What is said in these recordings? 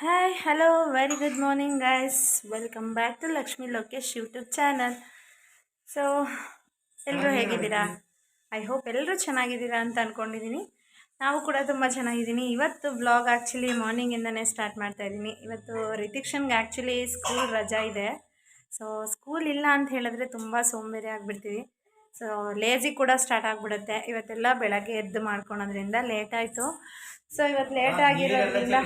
Hi hello very good morning guys, welcome back to Lakshmi Lokesh YouTube channel. So ಎಲ್ಲರೂ ಹೇಗಿದ್ದೀರಾ? I hope ಎಲ್ಲರೂ ಚೆನ್ನಾಗಿದ್ದೀರಾ ಅಂತ ಅಂದ್ಕೊಂಡಿದ್ದೀನಿ. ನಾವು ಕೂಡ ತುಂಬ ಚೆನ್ನಾಗಿದ್ದೀನಿ. ಇವತ್ತು ಬ್ಲಾಗ್ ಆ್ಯಕ್ಚುಲಿ ಮಾರ್ನಿಂಗಿಂದನೇ ಸ್ಟಾರ್ಟ್ ಮಾಡ್ತಾಯಿದ್ದೀನಿ. ಇವತ್ತು ರಿತಿಕ್ಷನ್ಗೆ ಆ್ಯಕ್ಚುಲಿ ಸ್ಕೂಲ್ ರಜಾ ಇದೆ. ಸೊ ಸ್ಕೂಲ್ ಇಲ್ಲ ಅಂತ ಹೇಳಿದ್ರೆ ತುಂಬ ಸೋಂಬೇರಿ ಆಗಿಬಿಡ್ತೀವಿ. ಸೊ ಲೇಜಿ ಕೂಡ ಸ್ಟಾರ್ಟ್ ಆಗಿಬಿಡುತ್ತೆ. ಇವತ್ತೆಲ್ಲ ಬೆಳಗ್ಗೆ ಎದ್ದು ಮಾಡ್ಕೊಳೋದ್ರಿಂದ ಲೇಟ್ ಆಯಿತು. ಸೊ ಇವತ್ತು ಲೇಟ್ ಆಗಿರೋದ್ರಿಂದ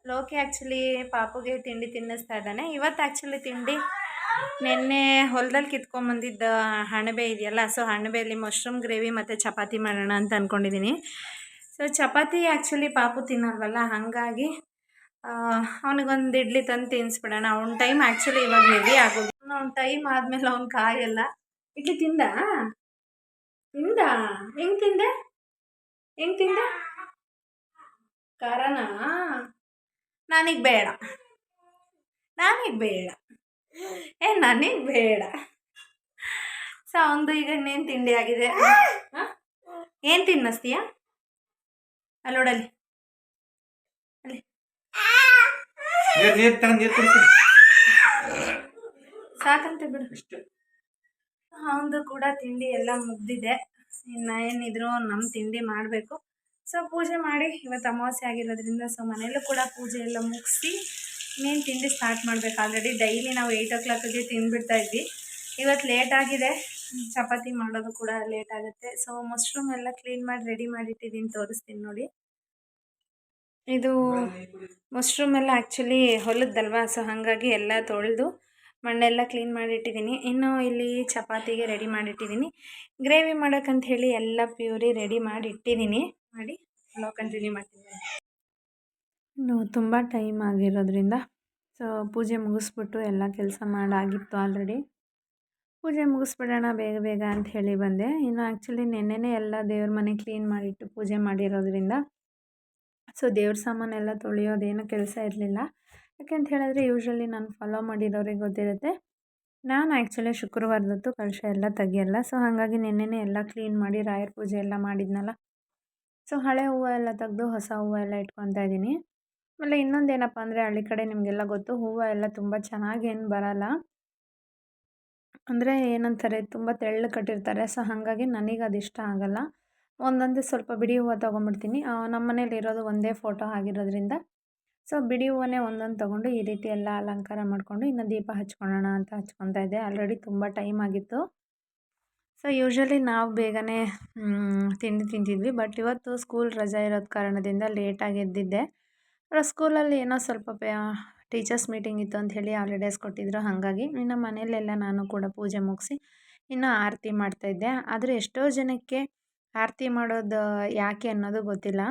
ಲೋಕಿ ಆ್ಯಕ್ಚುಲಿ ಪಾಪುಗೆ ತಿಂಡಿ ತಿನ್ನಿಸ್ತಾ ಇದ್ದಾನೆ. ಇವತ್ತು ಆ್ಯಕ್ಚುಲಿ ತಿಂಡಿ ನಿನ್ನೆ ಹೊಲದಲ್ಲಿ ಕಿತ್ಕೊಂಬಂದಿದ್ದ ಅಣಬೆ ಇದೆಯಲ್ಲ, ಸೊ ಅಣಬೆಯಲ್ಲಿ ಮಶ್ರೂಮ್ ಗ್ರೇವಿ ಮತ್ತು ಚಪಾತಿ ಮಾಡೋಣ ಅಂತ ಅಂದ್ಕೊಂಡಿದ್ದೀನಿ. ಸೊ ಚಪಾತಿ ಆ್ಯಕ್ಚುಲಿ ಪಾಪು ತಿನ್ನಲ್ವಲ್ಲ, ಹಾಗಾಗಿ ಅವನಿಗೊಂದು ಇಡ್ಲಿ ತಂದು ತಿನ್ನಿಸ್ಬಿಡೋಣ. ಅವ್ನ ಟೈಮ್ ಆ್ಯಕ್ಚುಲಿ ಇವಾಗ ಹೆವಿ ಆಗೋದು. ಅವ್ನ ಟೈಮ್ ಆದಮೇಲೆ ಅವ್ನ ಕಾಯಲ್ಲ. ಇಡ್ಲಿ ತಿಂದ ತಿಂದ ಹೆಂಗೆ ತಿಂದೆ ಹೆಂಗೆ ತಿಂದೆ? ಖಾರನಾ? ನನಗೆ ಬೇಡ, ನನಗೆ ಬೇಡ, ನನಗೆ ಬೇಡ. ಸೊ ಅವನದು ಈಗ ಇನ್ನೇನು ತಿಂಡಿ ಆಗಿದೆ. ಏನು ತಿನ್ನಿಸ್ತೀಯ? ಅಲ್ಲಿ ನೋಡಲ್ಲಿ, ಅಲ್ಲಿ ಸಾಕಂತೆ ಬಿಡು. ಅವನದು ಕೂಡ ತಿಂಡಿ ಎಲ್ಲ ಮುಗ್ದಿದೆ. ಇನ್ನು ಏನಿದ್ರು ನಮ್ಮ ತಿಂಡಿ ಮಾಡಬೇಕು. ಸೊ ಪೂಜೆ ಮಾಡಿ, ಇವತ್ತು ಅಮಾವಾಸ್ಯೆ ಆಗಿರೋದ್ರಿಂದ ಸೊ ಮನೆಯಲ್ಲೂ ಕೂಡ ಪೂಜೆ ಎಲ್ಲ ಮುಗಿಸಿ ಇನ್ನೇನು ತಿಂಡಿ ಸ್ಟಾರ್ಟ್ ಮಾಡಬೇಕು. ಆಲ್ರೆಡಿ ಡೈಲಿ ನಾವು 8 o'clock ತಿಂದುಬಿಡ್ತಾ ಇದ್ವಿ. ಇವತ್ತು ಲೇಟ್ ಆಗಿದೆ, ಚಪಾತಿ ಮಾಡೋದು ಕೂಡ ಲೇಟ್ ಆಗುತ್ತೆ. ಸೊ ಮಶ್ರೂಮ್ ಎಲ್ಲ ಕ್ಲೀನ್ ಮಾಡಿ ರೆಡಿ ಮಾಡಿಟ್ಟಿದ್ದೀನಿ, ತೋರಿಸ್ತೀನಿ ನೋಡಿ. ಇದು ಮಶ್ರೂಮ್ ಎಲ್ಲ ಆ್ಯಕ್ಚುಲಿ ಹೊಲದ್ದಲ್ವಾ, ಸೊ ಹಾಗಾಗಿ ಎಲ್ಲ ತೊಳೆದು ಮಣ್ಣೆಲ್ಲ ಕ್ಲೀನ್ ಮಾಡಿಟ್ಟಿದ್ದೀನಿ. ಇನ್ನು ಇಲ್ಲಿ ಚಪಾತಿಗೆ ರೆಡಿ ಮಾಡಿಟ್ಟಿದ್ದೀನಿ. ಗ್ರೇವಿ ಮಾಡೋಕ್ಕಂತ ಹೇಳಿ ಎಲ್ಲ ಪ್ಯೂರಿ ರೆಡಿ ಮಾಡಿ ಇಟ್ಟಿದ್ದೀನಿ. ಮಾಡಿ ಕಂಟಿನ್ಯೂ ಮಾಡ್ತೀನಿ. ಇನ್ನು ತುಂಬ ಟೈಮ್ ಆಗಿರೋದ್ರಿಂದ ಸೊ ಪೂಜೆ ಮುಗಿಸ್ಬಿಟ್ಟು ಎಲ್ಲ ಕೆಲಸ ಮಾಡಾಗಿತ್ತು. ಆಲ್ರೆಡಿ ಪೂಜೆ ಮುಗಿಸ್ಬಿಡೋಣ ಬೇಗ ಬೇಗ ಅಂತ ಹೇಳಿ ಬಂದೆ. ಇನ್ನು ಆ್ಯಕ್ಚುಲಿ ನೆನ್ನೆನೇ ಎಲ್ಲ ದೇವ್ರ ಮನೆ ಕ್ಲೀನ್ ಮಾಡಿಟ್ಟು ಪೂಜೆ ಮಾಡಿರೋದ್ರಿಂದ ಸೊ ದೇವ್ರ ಸಾಮಾನೆಲ್ಲ ತೊಳೆಯೋದೇನು ಕೆಲಸ ಇರಲಿಲ್ಲ. ಯಾಕೆಂತ ಹೇಳಿದ್ರೆ ಯೂಶ್ವಲಿ ನಾನು ಫಾಲೋ ಮಾಡಿರೋರಿಗೆ ಗೊತ್ತಿರುತ್ತೆ, ನಾನು ಆ್ಯಕ್ಚುಲಿ ಶುಕ್ರವಾರದತ್ತು ಕಲಶ ಎಲ್ಲ ತೆಗಿಯಲ್ಲ. ಸೊ ಹಾಗಾಗಿ ನೆನ್ನೆನೇ ಎಲ್ಲ ಕ್ಲೀನ್ ಮಾಡಿ ರಾಯರ ಪೂಜೆ ಎಲ್ಲ ಮಾಡಿದ್ನಲ್ಲ, ಸೊ ಹಳೆ ಹೂವು ಎಲ್ಲ ತೆಗೆದು ಹೊಸ ಹೂವು ಎಲ್ಲ ಇಟ್ಕೊತಾ ಇದ್ದೀನಿ. ಆಮೇಲೆ ಇನ್ನೊಂದು ಏನಪ್ಪ ಅಂದರೆ, ಹಳ್ಳಿ ಕಡೆ ನಿಮಗೆಲ್ಲ ಗೊತ್ತು, ಹೂವು ಎಲ್ಲ ತುಂಬ ಚೆನ್ನಾಗೇನು ಬರಲ್ಲ. ಅಂದರೆ ಏನಂತಾರೆ, ತುಂಬ ತೆಳ್ಳು ಕಟ್ಟಿರ್ತಾರೆ. ಸೊ ಹಾಗಾಗಿ ನನಗೆ ಅದು ಇಷ್ಟ ಆಗೋಲ್ಲ. ಒಂದೊಂದೇ ಸ್ವಲ್ಪ ಬಿಡಿ ಹೂವು ತೊಗೊಂಬಿಡ್ತೀನಿ. ನಮ್ಮ ಮನೇಲಿ ಇರೋದು ಒಂದೇ ಫೋಟೋ ಆಗಿರೋದ್ರಿಂದ ಸೊ ಬಿಡಿ ಹೂವನ್ನೇ ಒಂದೊಂದು ತೊಗೊಂಡು ಈ ರೀತಿ ಎಲ್ಲ ಅಲಂಕಾರ ಮಾಡಿಕೊಂಡು ಇನ್ನು ದೀಪ ಹಚ್ಕೊಳ್ಳೋಣ ಅಂತ ಹಚ್ಕೊತಾ ಇದ್ದೆ. ಆಲ್ರೆಡಿ ತುಂಬ ಟೈಮ್ ಆಗಿತ್ತು. ಸೊ ಯೂಶ್ವಲಿ ನಾವು ಬೇಗನೆ ತಿಂಡಿ ತಿಂತಿದ್ವಿ. ಬಟ್ ಇವತ್ತು ಸ್ಕೂಲ್ ರಜಾ ಇರೋದ ಕಾರಣದಿಂದ ಲೇಟಾಗಿ ಎದ್ದಿದ್ದೆ. ಸ್ಕೂಲಲ್ಲಿ ಏನೋ ಸ್ವಲ್ಪ ಟೀಚರ್ಸ್ ಮೀಟಿಂಗ್ ಇತ್ತು ಅಂತ ಹೇಳಿ ಹಾಲಿಡೇಸ್ ಕೊಟ್ಟಿದ್ರು. ಹಾಗಾಗಿ ಇನ್ನು ಮನೆಯಲ್ಲೆಲ್ಲ ನಾನು ಕೂಡ ಪೂಜೆ ಮುಗಿಸಿ ಇನ್ನು ಆರತಿ ಮಾಡ್ತಾಯಿದ್ದೆ. ಆದರೆ ಎಷ್ಟೋ ಜನಕ್ಕೆ ಆರತಿ ಮಾಡೋದು ಯಾಕೆ ಅನ್ನೋದು ಗೊತ್ತಿಲ್ಲ.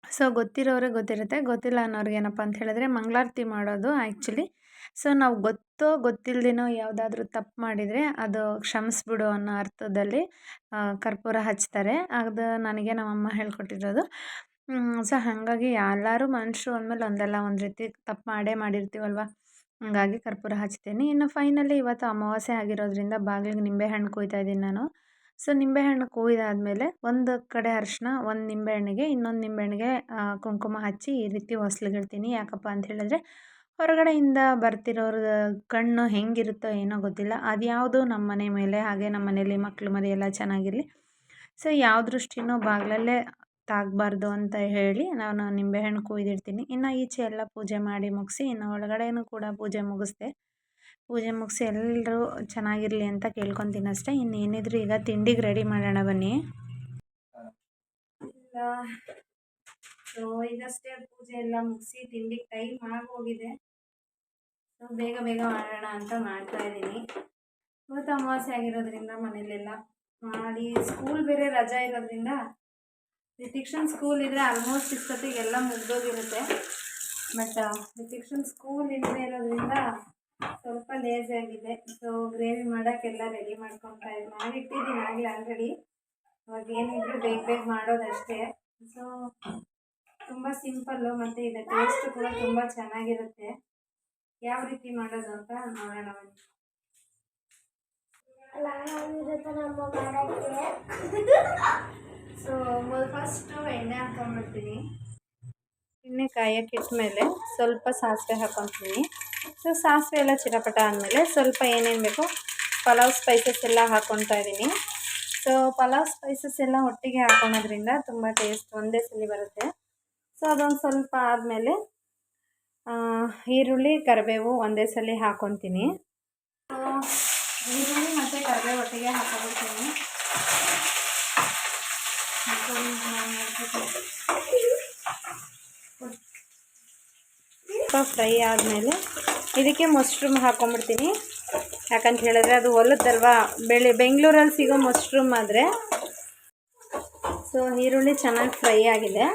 ಸೊ ಗೊತ್ತಿರೋರಿಗೆ ಗೊತ್ತಿರುತ್ತೆ, ಗೊತ್ತಿಲ್ಲ ಅನ್ನೋರಿಗೆ ಏನಪ್ಪ ಅಂತ ಹೇಳಿದ್ರೆ, ಮಂಗಳಾರತಿ ಮಾಡೋದು ಆ್ಯಕ್ಚುಲಿ ಸೊ ನಾವು ಗೊತ್ತೋ ಗೊತ್ತಿಲ್ಲದೇನೋ ಯಾವುದಾದ್ರೂ ತಪ್ಪು ಮಾಡಿದರೆ ಅದು ಕ್ಷಮಿಸ್ಬಿಡು ಅನ್ನೋ ಅರ್ಥದಲ್ಲಿ ಕರ್ಪೂರ ಹಚ್ತಾರೆ. ಅದು ನನಗೆ ನಮ್ಮಮ್ಮ ಹೇಳ್ಕೊಟ್ಟಿರೋದು. ಸೊ ಹಾಗಾಗಿ ಎಲ್ಲರೂ ಮನುಷ್ಯರು ಅಂದಮೇಲೆ ಒಂದಲ್ಲ ಒಂದು ರೀತಿ ತಪ್ಪು ಮಾಡಿರ್ತೀವಲ್ವ, ಹಾಗಾಗಿ ಕರ್ಪೂರ ಹಚ್ತೀನಿ. ಇನ್ನು ಫೈನಲಿ ಇವತ್ತು ಅಮಾವಾಸ್ಯೆ ಆಗಿರೋದ್ರಿಂದ ಬಾಗಿಲಿಗೆ ನಿಂಬೆಹಣ್ಣು ಕೊಯ್ತಾ ಇದ್ದೀನಿ ನಾನು. ಸೊ ನಿಂಬೆಹಣ್ಣು ಕೊಯ್ದಾದಮೇಲೆ ಒಂದು ಕಡೆ ಅರಿಶಿನ, ಒಂದು ನಿಂಬೆಹಣ್ಣಿಗೆ ಇನ್ನೊಂದು ನಿಂಬೆಹಣ್ಣಿಗೆ ಕುಂಕುಮ ಹಚ್ಚಿ ಈ ರೀತಿ ಹೊಸ್ಲಿಗಿಡ್ತೀನಿ. ಯಾಕಪ್ಪ ಅಂತ ಹೇಳಿದ್ರೆ, ಹೊರಗಡೆಯಿಂದ ಬರ್ತಿರೋರ ಕಣ್ಣು ಹೆಂಗಿರುತ್ತೋ ಏನೋ ಗೊತ್ತಿಲ್ಲ, ಅದು ಯಾವುದು ನಮ್ಮ ಮನೆ ಮೇಲೆ, ಹಾಗೆ ನಮ್ಮ ಮನೇಲಿ ಮಕ್ಕಳು ಮರಿ ಎಲ್ಲ ಚೆನ್ನಾಗಿರಲಿ, ಸೊ ಯಾವ ದೃಷ್ಟಿನೂ ಬಾಗಿಲಲ್ಲೇ ತಾಗಬಾರ್ದು ಅಂತ ಹೇಳಿ ನಾನು ನಿಂಬೆಹಣ್ಣು ಕೊಯ್ದಿಡ್ತೀನಿ. ಇನ್ನು ಈಚೆ ಎಲ್ಲ ಪೂಜೆ ಮಾಡಿ ಮುಗಿಸಿ ಇನ್ನು ಒಳಗಡೆನೂ ಕೂಡ ಪೂಜೆ ಮುಗಿಸ್ದೆ. ಪೂಜೆ ಮುಗಿಸಿ ಎಲ್ಲರೂ ಚೆನ್ನಾಗಿರಲಿ ಅಂತ ಕೇಳ್ಕೊತೀನಿ ಅಷ್ಟೇ. ಇನ್ನೇನಿದ್ರು ಈಗ ತಿಂಡಿಗೆ ರೆಡಿ ಮಾಡೋಣ ಬನ್ನಿ. ಸೊ ಈಗಷ್ಟೇ ಪೂಜೆ ಎಲ್ಲ ಮುಗಿಸಿ ತಿಂಡಿಗೆ ಟೈಮ್ ಆಗೋಗಿದೆ. ಸೊ ಬೇಗ ಬೇಗ ಮಾಡೋಣ ಅಂತ ಮಾಡ್ತಾಯಿದ್ದೀನಿ. ಇವತ್ತು ಅಮಾವಾಸ್ಯೆ ಆಗಿರೋದ್ರಿಂದ ಮನೇಲೆಲ್ಲ ಮಾಡಿ, ಸ್ಕೂಲ್ ಬೇರೆ ರಜಾ ಇರೋದ್ರಿಂದ ರಿತಿಕ್ಷನ್ ಸ್ಕೂಲ್ ಇದ್ದರೆ ಆಲ್ಮೋಸ್ಟ್ ಇಷ್ಟೊತ್ತಿಗೆಲ್ಲ ಮುಗ್ದೋಗಿರುತ್ತೆ. ಬಟ್ ರಿತಿಕ್ಷನ್ ಸ್ಕೂಲ್ ಇಲ್ಲದೆ ಇರೋದ್ರಿಂದ ಸ್ವಲ್ಪ ಲೇಜಿ ಆಗಿದೆ. ಸೊ ಗ್ರೇವಿ ಮಾಡೋಕ್ಕೆಲ್ಲ ರೆಡಿ ಮಾಡಿಟ್ಟಿದ್ದೀನಿ ಆಗಲೇ ಆಲ್ರೆಡಿ. ಇವಾಗ ಏನಿದ್ರು ಬೇಗ ಬೇಗ ಮಾಡೋದಷ್ಟೇ. ಸೊ ತುಂಬ ಸಿಂಪಲ್ಲು, ಮತ್ತು ಇದು ಟೇಸ್ಟ್ ಕೂಡ ತುಂಬ ಚೆನ್ನಾಗಿರುತ್ತೆ. ಯಾವ ರೀತಿ ಮಾಡೋದು ಅಂತ ನೋಡೋಣ ಬನ್ನಿ. ಸೊ ಫಸ್ಟು ಎಣ್ಣೆ ಹಾಕೊಂಡ್ಬಿಡ್ತೀನಿ. ಎಣ್ಣೆ ಕಾಯಕ್ಕೆ ಇಟ್ಮೇಲೆ ಸ್ವಲ್ಪ ಸಾಸಿವೆ ಹಾಕ್ಕೊತೀನಿ. ಸೊ ಸಾಸಿವೆ ಎಲ್ಲ ಚಿಟಪಟ ಆದಮೇಲೆ ಸ್ವಲ್ಪ ಏನೇನು ಬೇಕೋ ಪಲಾವ್ ಸ್ಪೈಸಸ್ ಎಲ್ಲ ಹಾಕ್ಕೊತಾ ಇದ್ದೀನಿ. ಸೊ ಪಲಾವ್ ಸ್ಪೈಸಸ್ ಎಲ್ಲ ಒಟ್ಟಿಗೆ ಹಾಕೊಳೋದ್ರಿಂದ ತುಂಬ ಟೇಸ್ಟ್ ಒಂದೇ ಸಲ ಬರುತ್ತೆ. ಸೊ ಅದೊಂದು ಸ್ವಲ್ಪ ಆದಮೇಲೆ ಈರುಳ್ಳಿ ಕರಿಬೇವು ಒಂದೇ ಸಲ ಹಾಕ್ಕೊತೀನಿ. ಈರುಳ್ಳಿ ಮತ್ತು ಕರಿಬೇವು ಒಟ್ಟಿಗೆ ಹಾಕ್ಕೊಳ್ತೀನಿ. ಸ್ವಲ್ಪ ಫ್ರೈ ಆದಮೇಲೆ ಇದಕ್ಕೆ ಮಶ್ರೂಮ್ ಹಾಕ್ಕೊಂಬಿಡ್ತೀನಿ. ಯಾಕಂತ ಹೇಳಿದ್ರೆ ಅದು ಒಲದ್ದಲ್ವಾ, ಬೆಂಗಳೂರಲ್ಲಿ ಸಿಗೋ ಮಶ್ರೂಮ್ ಆದರೆ. ಸೊ ಈರುಳ್ಳಿ ಚೆನ್ನಾಗಿ ಫ್ರೈ ಆಗಿದೆ.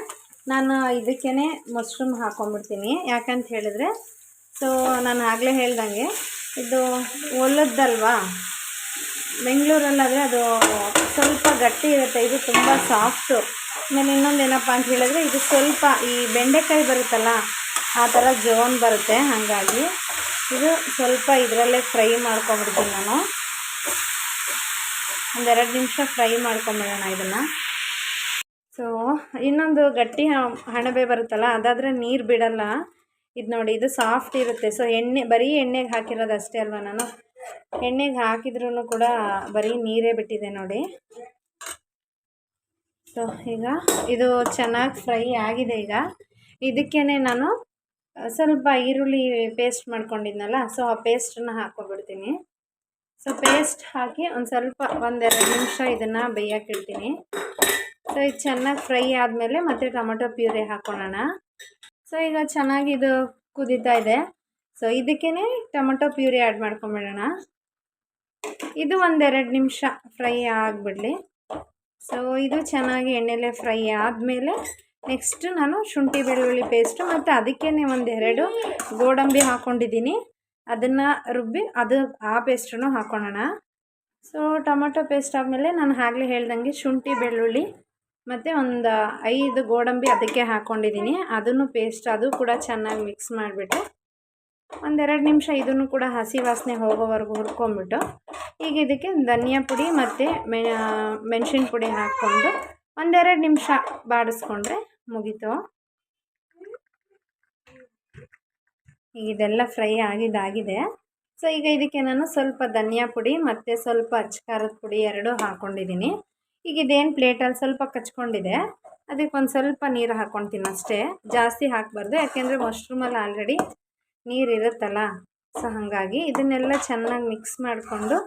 ನಾನು ಇದಕ್ಕೇ ಮಶ್ರೂಮ್ ಹಾಕ್ಕೊಂಬಿಡ್ತೀನಿ. ಯಾಕಂತ ಹೇಳಿದ್ರೆ ಸೊ ನಾನು ಆಗಲೇ ಹೇಳ್ದಂಗೆ ಇದು ಒಲದ್ದಲ್ವಾ, ಬೆಂಗಳೂರಲ್ಲಾದರೆ ಅದು ಸ್ವಲ್ಪ ಗಟ್ಟಿ ಇರುತ್ತೆ, ಇದು ತುಂಬ ಸಾಫ್ಟು. ಆಮೇಲೆ ಇನ್ನೊಂದು ಏನಪ್ಪ ಅಂತ ಹೇಳಿದ್ರೆ ಇದು ಸ್ವಲ್ಪ ಈ ಬೆಂಡೆಕಾಯಿ ಬರುತ್ತಲ್ಲ ಆ ಥರ ಜೋನ್ ಬರುತ್ತೆ. ಹಾಗಾಗಿ ಇದು ಸ್ವಲ್ಪ ಇದರಲ್ಲೇ ಫ್ರೈ ಮಾಡ್ಕೊಂಬಿಡ್ತೀನಿ ನಾನು. ಒಂದೆರಡು ನಿಮಿಷ ಫ್ರೈ ಮಾಡ್ಕೊಂಬಿಡೋಣ ಇದನ್ನು. ಸೊ ಇನ್ನೊಂದು ಗಟ್ಟಿ ಹಣಬೆ ಬರುತ್ತಲ್ಲ ಅದಾದರೆ ನೀರು ಬಿಡಲ್ಲ. ಇದು ನೋಡಿ, ಇದು ಸಾಫ್ಟ್ ಇರುತ್ತೆ. ಸೊ ಬರೀ ಎಣ್ಣೆಗೆ ಹಾಕಿರೋದು ಅಷ್ಟೇ ಅಲ್ವಾ, ನಾನು ಎಣ್ಣೆಗೆ ಹಾಕಿದ್ರೂ ಕೂಡ ಬರೀ ನೀರೇ ಬಿಟ್ಟಿದೆ ನೋಡಿ. ಸೊ ಈಗ ಇದು ಚೆನ್ನಾಗಿ ಫ್ರೈ ಆಗಿದೆ. ಈಗ ಇದಕ್ಕೇ ನಾನು ಸ್ವಲ್ಪ ಈರುಳ್ಳಿ ಪೇಸ್ಟ್ ಮಾಡ್ಕೊಂಡಿದ್ನಲ್ಲ, ಸೊ ಆ ಪೇಸ್ಟನ್ನು ಹಾಕ್ಕೊಬಿಡ್ತೀನಿ. ಸೊ ಪೇಸ್ಟ್ ಹಾಕಿ ಒಂದೆರಡು ನಿಮಿಷ ಇದನ್ನು ಬೇಯೋಕ್ಕಿಡ್ತೀನಿ. ಸೊ ಇದು ಚೆನ್ನಾಗಿ ಫ್ರೈ ಆದಮೇಲೆ ಮತ್ತೆ ಟೊಮೆಟೊ ಪ್ಯೂರಿ ಹಾಕ್ಕೊಳ್ಳೋಣ. ಸೊ ಈಗ ಚೆನ್ನಾಗಿ ಇದು ಕುದೀತಾ ಇದೆ. ಸೊ ಇದಕ್ಕೇ ಟೊಮೆಟೊ ಪ್ಯೂರಿ ಆ್ಯಡ್ ಮಾಡ್ಕೊಂಬಿಡೋಣ. ಇದು ಒಂದೆರಡು ನಿಮಿಷ ಫ್ರೈ ಆಗಿಬಿಡಲಿ. ಸೊ ಇದು ಚೆನ್ನಾಗಿ ಎಣ್ಣೆಲೆ ಫ್ರೈ ಆದಮೇಲೆ ನೆಕ್ಸ್ಟು ನಾನು ಶುಂಠಿ ಬೆಳ್ಳುಳ್ಳಿ ಪೇಸ್ಟು ಮತ್ತು ಅದಕ್ಕೇ ಒಂದೆರಡು ಗೋಡಂಬಿ ಹಾಕ್ಕೊಂಡಿದ್ದೀನಿ. ಅದನ್ನು ರುಬ್ಬಿ ಆ ಪೇಸ್ಟನ್ನು ಹಾಕ್ಕೊಳ್ಳೋಣ. ಸೊ ಟೊಮೆಟೊ ಪೇಸ್ಟ್ ಆದಮೇಲೆ ನಾನು ಆಗಲೇ ಹೇಳ್ದಂಗೆ ಶುಂಠಿ ಬೆಳ್ಳುಳ್ಳಿ ಮತ್ತು ಒಂದು 5 ಗೋಡಂಬಿ ಅದಕ್ಕೆ ಹಾಕ್ಕೊಂಡಿದ್ದೀನಿ. ಅದನ್ನು ಪೇಸ್ಟ್ ಅದು ಕೂಡ ಚೆನ್ನಾಗಿ ಮಿಕ್ಸ್ ಮಾಡಿಬಿಟ್ಟು ಒಂದೆರಡು ನಿಮಿಷ ಇದನ್ನು ಕೂಡ ಹಸಿ ವಾಸನೆ ಹೋಗೋವರೆಗೂ ಹುರ್ಕೊಂಬಿಟ್ಟು ಈಗ ಇದಕ್ಕೆ ಧನಿಯಾ ಪುಡಿ ಮತ್ತು ಮೆಣಸಿನ ಪುಡಿ ಹಾಕ್ಕೊಂಡು ಒಂದೆರಡು ನಿಮಿಷ ಬಾಡಿಸ್ಕೊಂಡ್ರೆ ಮುಗೀತು. ಇದೆಲ್ಲ ಫ್ರೈ ಆಗಿದ್ದಾಗಿದೆ. ಸೊ ಈಗ ಇದಕ್ಕೆ ನಾನು ಸ್ವಲ್ಪ ಧನಿಯಾ ಪುಡಿ ಮತ್ತು ಸ್ವಲ್ಪ ಅಚ್ಚ ಖಾರದ ಪುಡಿ ಎರಡೂ ಹಾಕ್ಕೊಂಡಿದ್ದೀನಿ. ಈಗ ಇದೇನು ಪ್ಲೇಟಲ್ಲಿ ಸ್ವಲ್ಪ ಕಚ್ಕೊಂಡಿದೆ, ಅದಕ್ಕೆ ಒಂದು ಸ್ವಲ್ಪ ನೀರು ಹಾಕ್ಕೊಳ್ತೀನಿ ಅಷ್ಟೇ, ಜಾಸ್ತಿ ಹಾಕಬಾರ್ದು. ಯಾಕೆಂದರೆ ಮಶ್ರೂಮಲ್ಲಿ ಆಲ್ರೆಡಿ ನೀರು ಇರುತ್ತಲ್ಲ. ಸೊ ಹಾಗಾಗಿ ಇದನ್ನೆಲ್ಲ ಚೆನ್ನಾಗಿ ಮಿಕ್ಸ್ ಮಾಡಿಕೊಂಡು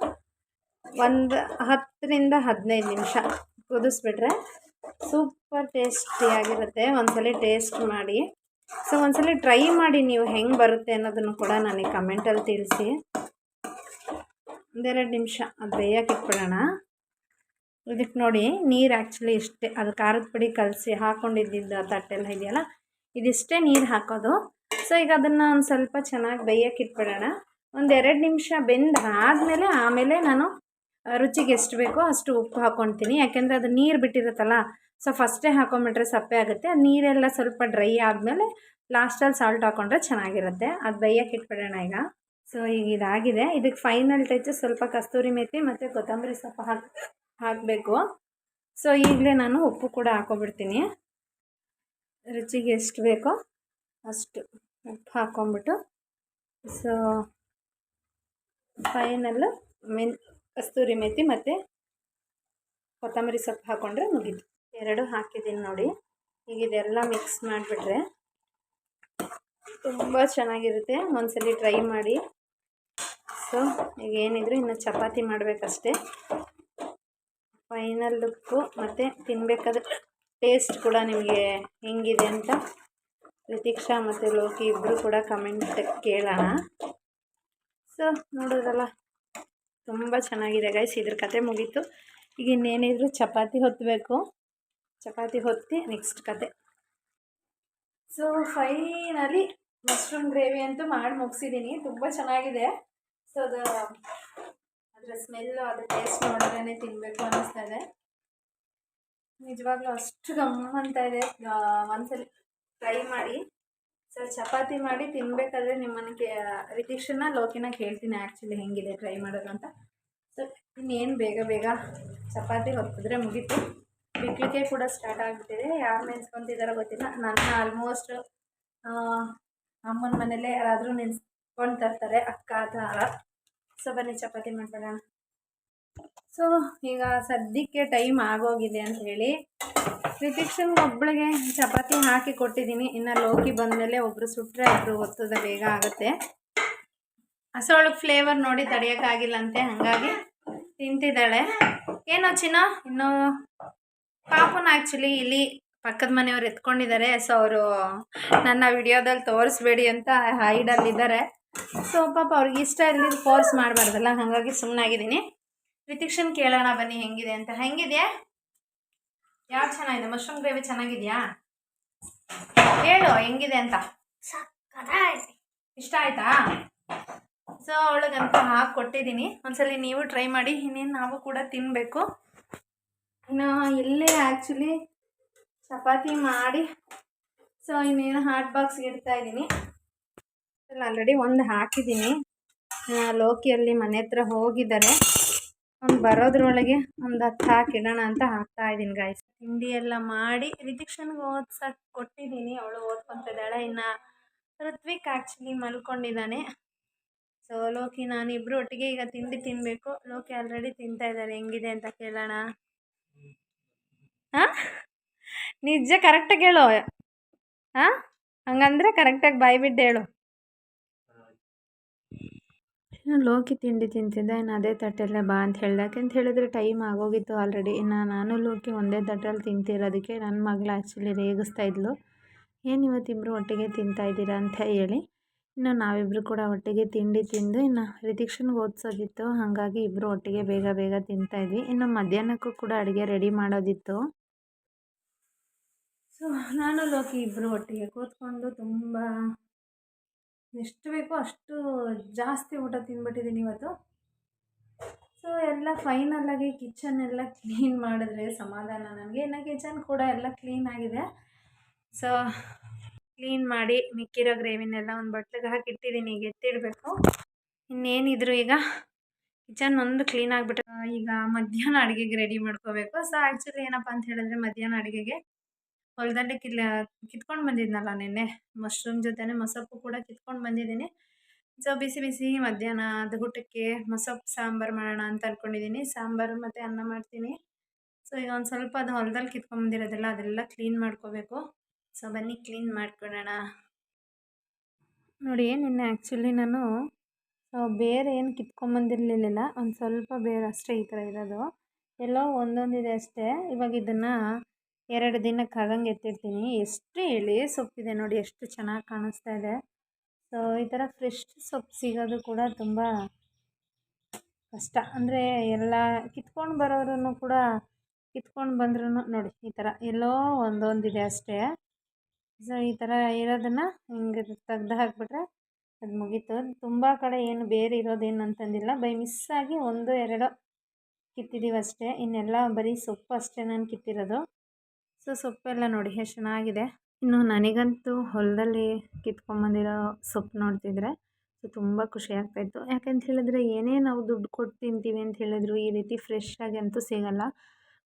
ಒಂದು 10ರಿಂದ 15 ನಿಮಿಷ ಕುದಿಸ್ಬಿಟ್ರೆ ಸೂಪರ್ ಟೇಸ್ಟಿಯಾಗಿರುತ್ತೆ. ಒಂದ್ಸಲ ಟೇಸ್ಟ್ ಮಾಡಿ. ಸೊ ಒಂದ್ಸಲ ಟ್ರೈ ಮಾಡಿ ನೀವು ಹೆಂಗೆ ಬರುತ್ತೆ ಅನ್ನೋದನ್ನು ಕೂಡ ನನಗೆ ಕಮೆಂಟಲ್ಲಿ ತಿಳಿಸಿ. ಒಂದೆರಡು ನಿಮಿಷ ಅದು ಬೇಯಕ್ಕೆ ಇಟ್ಬಿಡೋಣ. ಇದಕ್ಕೆ ನೋಡಿ ನೀರು ಆ್ಯಕ್ಚುಲಿ ಇಷ್ಟೇ, ಅದು ಖಾರದ ಪುಡಿ ಕಲಸಿ ಹಾಕ್ಕೊಂಡಿದ್ದ ತಟ್ಟೆಲ್ಲ ಇದೆಯಲ್ಲ ಇದಿಷ್ಟೇ ನೀರು ಹಾಕೋದು. ಸೊ ಈಗ ಅದನ್ನು ಒಂದು ಸ್ವಲ್ಪ ಚೆನ್ನಾಗಿ ಬೇಯಕ್ಕೆ ಇಟ್ಬಿಡೋಣ. ಒಂದೆರಡು ನಿಮಿಷ ಆದಮೇಲೆ ಆಮೇಲೆ ನಾನು ರುಚಿಗೆ ಎಷ್ಟು ಬೇಕೋ ಅಷ್ಟು ಉಪ್ಪು ಹಾಕ್ಕೊಳ್ತೀನಿ. ಯಾಕೆಂದರೆ ಅದು ನೀರು ಬಿಟ್ಟಿರುತ್ತಲ್ಲ, ಸೊ ಫಸ್ಟೇ ಹಾಕೊಂಬಿಟ್ರೆ ಸಪ್ಪೆ ಆಗುತ್ತೆ. ನೀರೆಲ್ಲ ಸ್ವಲ್ಪ ಡ್ರೈ ಆದಮೇಲೆ ಲಾಸ್ಟಲ್ಲಿ ಸಾಲ್ಟ್ ಹಾಕ್ಕೊಂಡ್ರೆ ಚೆನ್ನಾಗಿರುತ್ತೆ. ಅದು ಬೇಯಕ್ಕೆ ಇಟ್ಬಿಡೋಣ ಈಗ. ಸೊ ಈಗ ಇದಾಗಿದೆ. ಇದಕ್ಕೆ ಫೈನಲ್ ಟಚ್ ಸ್ವಲ್ಪ ಕಸ್ತೂರಿ ಮೇಥಿ ಮತ್ತು ಕೊತ್ತಂಬರಿ ಸೊಪ್ಪು ಹಾಕಬೇಕು. ಸೊ ಈಗಲೇ ನಾನು ಉಪ್ಪು ಕೂಡ ಹಾಕ್ಕೊಬಿಡ್ತೀನಿ. ರುಚಿಗೆ ಎಷ್ಟು ಬೇಕೋ ಅಷ್ಟು ಉಪ್ಪು ಹಾಕ್ಕೊಂಬಿಟ್ಟು ಸೊ ಫೈನಲ್ಲು ಕಸ್ತೂರಿ ಮೇಥಿ ಮತ್ತು ಕೊತ್ತಂಬರಿ ಸೊಪ್ಪು ಹಾಕ್ಕೊಂಡ್ರೆ ಮುಗೀತು. ಎರಡು ಹಾಕಿದ್ದೀನಿ ನೋಡಿ. ಈಗ ಇದೆಲ್ಲ ಮಿಕ್ಸ್ ಮಾಡಿಬಿಟ್ರೆ ತುಂಬ ಚೆನ್ನಾಗಿರುತ್ತೆ. ಒಂದ್ಸಲ ಟ್ರೈ ಮಾಡಿ. ಸೊ ಈಗ ಏನಿದ್ರು ಇನ್ನು ಚಪಾತಿ ಮಾಡಬೇಕಷ್ಟೇ. ಫೈನಲ್ ಲುಕ್ಕು ಮತ್ತು ತಿನ್ನಬೇಕಾದ್ರೆ ಟೇಸ್ಟ್ ಕೂಡ ನಿಮಗೆ ಹೆಂಗಿದೆ ಅಂತ ಪ್ರತೀಕ್ಷಾ ಮತ್ತು ಲೋಕಿ ಇಬ್ಬರು ಕೂಡ ಕಮೆಂಟ್ ಕೇಳೋಣ. ಸೊ ನೋಡೋದಲ್ಲ, ತುಂಬ ಚೆನ್ನಾಗಿದೆ ಗೈಸ್. ಇದ್ರ ಕತೆ ಮುಗೀತು. ಈಗ ಇನ್ನೇನಿದ್ರು ಚಪಾತಿ ಹೊತ್ತಬೇಕು. ಚಪಾತಿ ಹೊತ್ತಿ ನೆಕ್ಸ್ಟ್ ಕತೆ. ಸೊ ಫೈನಲಿ ಮಶ್ರೂಮ್ ಗ್ರೇವಿ ಅಂತೂ ಮಾಡಿ ಮುಗಿಸಿದ್ದೀನಿ. ತುಂಬ ಚೆನ್ನಾಗಿದೆ. ಸೊ ಅದರ ಸ್ಮೆಲ್ಲು, ಅದು ಟೇಸ್ಟ್ ನೋಡಿದ್ರೇ ತಿನ್ನಬೇಕು ಅನ್ನಿಸ್ತಾ ಇದೆ. ನಿಜವಾಗ್ಲೂ ಅಷ್ಟು ಅಂತ ಇದೆ. ಒಂದ್ಸಲ ಟ್ರೈ ಮಾಡಿ. ಸೊ ಚಪಾತಿ ಮಾಡಿ ತಿನ್ನಬೇಕಾದ್ರೆ ನಿಮ್ಮನೆಗೆ ರಿತೀಕ್ಷನ್ನ ಲೋಕಿನ ಕೇಳ್ತೀನಿ ಆ್ಯಕ್ಚುಲಿ ಹೆಂಗಿದೆ ಟ್ರೈ ಮಾಡೋದು ಅಂತ. ಸೊ ಇನ್ನೇನು ಬೇಗ ಚಪಾತಿ ಹೊತ್ತಿದ್ರೆ ಮುಗೀತು. ಬಿಕ್ಲಿಕ್ಕೆ ಕೂಡ ಸ್ಟಾರ್ಟ್ ಆಗಿಬಿಟ್ಟಿದೆ. ಯಾರು ನೆನ್ಸ್ಕೊತಿದ್ದಾರೋ ಗೊತ್ತಿಲ್ಲ. ನನ್ನ ಆಲ್ಮೋಸ್ಟ್ ಅಮ್ಮನ ಮನೇಲೆ ಯಾರಾದರೂ ನೆನೆಸ್ಕೊಂಡು ತರ್ತಾರೆ ಅಕ್ಕ ಥರ. ಸೊ ಬನ್ನಿ ಚಪಾತಿ ಮಾಡ್ಕೊಳ್ಳೋಣ. ಸೊ ಈಗ ಸದ್ಯಕ್ಕೆ ಟೈಮ್ ಆಗೋಗಿದೆ ಅಂತ ಹೇಳಿ ರಿತಿಕ್ಷನ್ಗೆ ಒಬ್ಬಳಿಗೆ ಚಪಾತಿ ಹಾಕಿ ಕೊಟ್ಟಿದ್ದೀನಿ. ಇನ್ನು ಲೋಕಿ ಬಂದಮೇಲೆ ಒಬ್ಬರು ಸುಟ್ಟರೆ ಒಬ್ಬರು ಒತ್ತದ ಬೇಗ ಆಗುತ್ತೆ. ಅವಳಿಗೆ ಫ್ಲೇವರ್ ನೋಡಿ ತಡೆಯೋಕ್ಕಾಗಿಲ್ಲಂತೆ, ಹಾಗಾಗಿ ತಿಂತಿದ್ದಾಳೆ. ಏನೋ ಚಿನ್ನ ಇನ್ನು ಪಾಪನ ಆ್ಯಕ್ಚುಲಿ ಇಲ್ಲಿ ಪಕ್ಕದ ಮನೆಯವ್ರು ಎತ್ಕೊಂಡಿದ್ದಾರೆ. ಸೊ ಅವರು ನನ್ನ ವಿಡಿಯೋದಲ್ಲಿ ತೋರಿಸ್ಬೇಡಿ ಅಂತ ಹೈಡಲ್ಲಿದ್ದಾರೆ. ಸೊ ಪಾಪ ಅವ್ರಿಗೆ ಇಷ್ಟ ಇಲ್ಲದಿದ್ದು ಫೋರ್ಸ್ ಮಾಡಬಾರ್ದಲ್ಲ, ಹಾಗಾಗಿ ಸುಮ್ಮನಾಗಿದ್ದೀನಿ. ರಿತಿಕ್ಷನ್ ಕೇಳೋಣ ಬನ್ನಿ ಹೆಂಗಿದೆ ಅಂತ. ಹೆಂಗಿದೆಯಾ? ಯಾವ್ದು ಚೆನ್ನಾಗಿದೆ? ಮಶ್ರೂಮ್ ಗ್ರೇವಿ ಚೆನ್ನಾಗಿದೆಯಾ? ಹೇಳು ಹೆಂಗಿದೆ ಅಂತ. ಇಷ್ಟ ಆಯ್ತಾ? ಸೊ ಅವಳಿಗಂತ ಹಾಕಿ ಕೊಟ್ಟಿದ್ದೀನಿ. ಒಂದ್ಸಲಿ ನೀವು ಟ್ರೈ ಮಾಡಿ, ಇನ್ನೇನು ನಾವು ಕೂಡ ತಿನ್ನಬೇಕು. ಇನ್ನು ಇಲ್ಲೇ ಆ್ಯಕ್ಚುಲಿ ಚಪಾತಿ ಮಾಡಿ ಸೊ ಇನ್ನೇನು ಹಾಟ್ ಬಾಕ್ಸ್ಗೆ ಇಡ್ತಾ ಇದ್ದೀನಿ. ಆಲ್ರೆಡಿ ಒಂದು ಹಾಕಿದ್ದೀನಿ. ಲೋಕಿಯಲ್ಲಿ ಮನೆ ಹತ್ರ ಹೋಗಿದ್ದಾರೆ, ಒಂದು ಬರೋದ್ರೊಳಗೆ ಒಂದು 10 ಹಾಕಿಡೋಣ ಅಂತ ಹಾಕ್ತಾ ಇದ್ದೀನಿ ಗಾಯ್ಸ್. ತಿಂಡಿ ಎಲ್ಲ ಮಾಡಿ ರಿತಿಕ್ಷನ್ಗೆ ಓದ್ಸಕ್ಕೆ ಕೊಟ್ಟಿದ್ದೀನಿ. ಅವಳು ಓದ್ಕೊತಿದ್ದಾಳೆ. ಇನ್ನು ಋತ್ವಿಕ್ ಆ್ಯಕ್ಚುಲಿ ಮಲ್ಕೊಂಡಿದ್ದಾನೆ. ಸೊ ಲೋಕಿ ನಾನಿಬ್ಬರು ಒಟ್ಟಿಗೆ ಈಗ ತಿಂಡಿ ತಿನ್ನಬೇಕು. ಲೋಕಿ ಆಲ್ರೆಡಿ ತಿಂತಾ ಇದ್ದಾರೆ. ಹೆಂಗಿದೆ ಅಂತ ಕೇಳೋಣ. ಹಾಂ ನಿಜ ಕರೆಕ್ಟಾಗಿ ಹೇಳು. ಹಾಂ ಹಂಗಂದ್ರೆ ಕರೆಕ್ಟಾಗಿ ಬಾಯಿ ಬಿಟ್ಟು ಹೇಳು. ಲೋಕಿ ತಿಂಡಿ ತಿಂತಿದ್ದೆ. ಇನ್ನು ಅದೇ ತಟ್ಟೆಲ್ಲೇ ಬಾ ಅಂತ ಹೇಳ್ದೆ. ಯಾಕೆಂತ ಹೇಳಿದ್ರೆ ಟೈಮ್ ಆಗೋಗಿತ್ತು ಆಲ್ರೆಡಿ. ಇನ್ನು ನಾನು ಲೋಕಿ ಒಂದೇ ತಟ್ಟೆಲ್ಲಿ ತಿಂತಿರೋದಕ್ಕೆ ನನ್ನ ಮಗಳು ಆ್ಯಕ್ಚುಲಿ ರೇಗಿಸ್ತಾ ಇದ್ಲು, ಏನು ಇವತ್ತಿಬ್ಬರು ಒಟ್ಟಿಗೆ ತಿಂತಾಯಿದ್ದೀರಾ ಅಂತ ಹೇಳಿ. ಇನ್ನು ನಾವಿಬ್ಬರು ಕೂಡ ಒಟ್ಟಿಗೆ ತಿಂಡಿ ತಿಂದು ಇನ್ನು ರಿತಿಕ್ಷನ್ಗೆ ಓದಿಸೋದಿತ್ತು, ಹಾಗಾಗಿ ಇಬ್ಬರು ಒಟ್ಟಿಗೆ ಬೇಗ ಬೇಗ ತಿಂತಾಯಿದ್ವಿ. ಇನ್ನು ಮಧ್ಯಾಹ್ನಕ್ಕೂ ಕೂಡ ಅಡುಗೆ ರೆಡಿ ಮಾಡೋದಿತ್ತು. ಸೊ ನಾನು ಲೋಕಿ ಇಬ್ಬರು ಒಟ್ಟಿಗೆ ಕೂತ್ಕೊಂಡು ತುಂಬ ಎಷ್ಟು ಬೇಕೋ ಅಷ್ಟು ಜಾಸ್ತಿ ಊಟ ತಿಂದ್ಬಿಟ್ಟಿದ್ದೀನಿ ಇವತ್ತು. ಸೊ ಎಲ್ಲ ಫೈನಲಾಗಿ ಕಿಚನ್ ಎಲ್ಲ ಕ್ಲೀನ್ ಮಾಡಿದ್ರೆ ಸಮಾಧಾನ ನನಗೆ. ಇನ್ನು ಕಿಚನ್ ಕೂಡ ಎಲ್ಲ ಕ್ಲೀನ್ ಆಗಿದೆ. ಸೊ ಕ್ಲೀನ್ ಮಾಡಿ ಮಿಕ್ಕಿರೋ ಗ್ರೇವಿನೆಲ್ಲ ಒಂದು ಬಟ್ಲಿಗೆ ಹಾಕಿಟ್ಟಿದ್ದೀನಿ, ಈಗ ಎತ್ತಿಡಬೇಕು. ಇನ್ನೇನಿದ್ರು ಈಗ ಕಿಚನ್ ಒಂದು ಕ್ಲೀನ್ ಆಗಿಬಿಟ್ರೆ ಈಗ ಮಧ್ಯಾಹ್ನ ಅಡುಗೆಗೆ ರೆಡಿ ಮಾಡ್ಕೋಬೇಕು. ಸೊ ಆ್ಯಕ್ಚುಲಿ ಏನಪ್ಪ ಅಂತ ಹೇಳಿದ್ರೆ ಮಧ್ಯಾಹ್ನ ಅಡುಗೆಗೆ ಹೊಲದಲ್ಲಿ ಕಿತ್ಕೊಂಡು ಬಂದಿದ್ನಲ್ಲ ನಿನ್ನೆ, ಮಶ್ರೂಮ್ ಜೊತೆನೇ ಮೊಸಪ್ಪು ಕೂಡ ಕಿತ್ಕೊಂಡು ಬಂದಿದ್ದೀನಿ. ಸೊ ಬಿಸಿ ಬಿಸಿ ಮಧ್ಯಾಹ್ನದ ಊಟಕ್ಕೆ ಮೊಸಪ್ಪು ಸಾಂಬಾರು ಮಾಡೋಣ ಅಂತ ಅಂದ್ಕೊಂಡಿದ್ದೀನಿ. ಸಾಂಬಾರು ಮತ್ತು ಅನ್ನ ಮಾಡ್ತೀನಿ. ಸೊ ಈಗ ಒಂದು ಸ್ವಲ್ಪ ಅದು ಹೊಲದಲ್ಲಿ ಕಿತ್ಕೊಂಡ್ಬಂದಿರೋದೆಲ್ಲ ಅದೆಲ್ಲ ಕ್ಲೀನ್ ಮಾಡ್ಕೋಬೇಕು. ಸೊ ಬನ್ನಿ ಕ್ಲೀನ್ ಮಾಡ್ಕೊಳ್ಳೋಣ. ನೋಡಿ ನಿನ್ನೆ ಆ್ಯಕ್ಚುಲಿ ನಾನು ಬೇರೆ ಏನು ಕಿತ್ಕೊಂಬಂದಿರಲಿಲ್ಲ, ಒಂದು ಸ್ವಲ್ಪ ಬೇರೆ ಅಷ್ಟೇ ಈ ಥರ ಇರೋದು, ಎಲ್ಲೋ ಒಂದೊಂದಿದೆ ಅಷ್ಟೇ. ಇವಾಗ ಇದನ್ನು 2 ದಿನಕ್ಕೆ ಹಾಗಂಗೆ ಎತ್ತಿಡ್ತೀನಿ. ಎಷ್ಟು ಎಳೆ ಸೊಪ್ಪಿದೆ ನೋಡಿ, ಎಷ್ಟು ಚೆನ್ನಾಗಿ ಕಾಣಿಸ್ತಾ ಇದೆ. ಸೊ ಈ ಥರ ಫ್ರೆಶ್ ಸೊಪ್ಪು ಸಿಗೋದು ಕೂಡ ತುಂಬ ಕಷ್ಟ. ಅಂದರೆ ಎಲ್ಲ ಕಿತ್ಕೊಂಡು ಬರೋರು ಕೂಡ ಕಿತ್ಕೊಂಡು ಬಂದ್ರೂ ನೋಡಿ ಈ ಥರ ಎಲ್ಲೋ ಒಂದೊಂದಿದೆ ಅಷ್ಟೇ. ಸೊ ಈ ಥರ ಇರೋದನ್ನು ಹಿಂಗೆ ತೆಗ್ದು ಹಾಕಿಬಿಟ್ರೆ ಅದು ಮುಗೀತು. ತುಂಬ ಕಡೆ ಏನು ಬೇರೆ ಇರೋದೇನು ಅಂತಂದಿಲ್ಲ, ಬೈ ಮಿಸ್ಸಾಗಿ 1-2 ಕಿತ್ತಿದ್ದೀವಿ ಅಷ್ಟೇ. ಇನ್ನೆಲ್ಲ ಬರೀ ಸೊಪ್ಪು ಅಷ್ಟೇ ನಾನು ಕಿತ್ತಿರೋದು. ಸೊ ಸೊಪ್ಪೆಲ್ಲ ನೋಡಿ ಎಷ್ಟು ಚೆನ್ನಾಗಿದೆ. ಇನ್ನು ನನಗಂತೂ ಹೊಲದಲ್ಲಿ ಕಿತ್ಕೊಂಬಂದಿರೋ ಸೊಪ್ಪು ನೋಡ್ತಿದ್ರೆ ಸೊ ತುಂಬ ಖುಷಿ ಆಗ್ತಾಯಿತ್ತು. ಯಾಕಂತ ಹೇಳಿದ್ರೆ ಏನೇ ನಾವು ದುಡ್ಡು ಕೊಟ್ಟು ತಿಂತೀವಿ ಅಂತ ಹೇಳಿದ್ರು ಈ ರೀತಿ ಫ್ರೆಶ್ ಆಗಿ ಅಂತೂ ಸಿಗೋಲ್ಲ.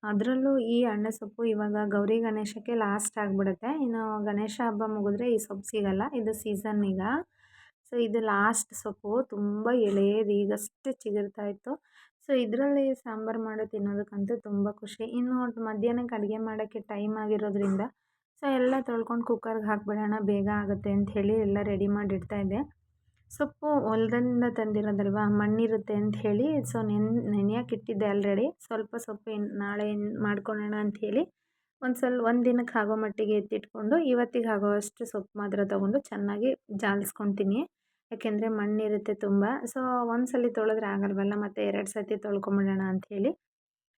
ಅದರಲ್ಲೂ ಈ ಅಣ್ಣೆ ಸೊಪ್ಪು ಇವಾಗ ಗೌರಿ ಗಣೇಶಕ್ಕೆ ಲಾಸ್ಟ್ ಆಗಿಬಿಡುತ್ತೆ. ಇನ್ನು ಗಣೇಶ ಹಬ್ಬ ಮುಗಿದ್ರೆ ಈ ಸೊಪ್ಪು ಸಿಗೋಲ್ಲ, ಇದು ಸೀಸನ್ ಈಗ. ಸೊ ಇದು ಲಾಸ್ಟ್ ಸೊಪ್ಪು, ತುಂಬ ಎಳೆಯದು, ಈಗಷ್ಟೇ ಚಿಗುರ್ತಾಯಿತ್ತು. ಸೊ ಇದರಲ್ಲಿ ಸಾಂಬಾರು ಮಾಡಿ ತಿನ್ನೋದಕ್ಕಂತೂ ತುಂಬ ಖುಷಿ. ಇನ್ನು ಮಧ್ಯಾಹ್ನಕ್ಕೆ ಅಡುಗೆ ಮಾಡೋಕ್ಕೆ ಟೈಮ್ ಆಗಿರೋದ್ರಿಂದ ಸೊ ಎಲ್ಲ ತೊಳ್ಕೊಂಡು ಕುಕ್ಕರ್ಗೆ ಹಾಕಿಬಿಡೋಣ, ಬೇಗ ಆಗುತ್ತೆ ಅಂಥೇಳಿ ಎಲ್ಲ ರೆಡಿ ಮಾಡಿ ಇಡ್ತಾಯಿದ್ದೆ. ಸೊಪ್ಪು ಹೊಲದಿಂದ ತಂದಿರೋದಲ್ವ, ಮಣ್ಣಿರುತ್ತೆ ಅಂಥೇಳಿ ಸೊ ನೆನೆಯೋಕೆ ಇಟ್ಟಿದ್ದೆ ಆಲ್ರೆಡಿ. ಸ್ವಲ್ಪ ಸೊಪ್ಪು ನಾಳೆ ಮಾಡ್ಕೊಳ್ಳೋಣ ಅಂಥೇಳಿ ಒಂದು ದಿನಕ್ಕೆ ಆಗೋ ಮಟ್ಟಿಗೆ ಎತ್ತಿಟ್ಕೊಂಡು ಇವತ್ತಿಗೆ ಆಗೋವಷ್ಟು ಸೊಪ್ಪು ಮಾತ್ರ ತೊಗೊಂಡು ಚೆನ್ನಾಗಿ ಜಾಲಿಸ್ಕೊತೀನಿ. ಯಾಕೆಂದರೆ ಮಣ್ಣಿರುತ್ತೆ ತುಂಬ. ಸೊ ಒಂದು ಸಲ ತೊಳೆದ್ರೆ ಆಗಲ್ವಲ್ಲ, ಮತ್ತು 2 ಸತಿ ತೊಳ್ಕೊಂಬಿಡೋಣ ಅಂಥೇಳಿ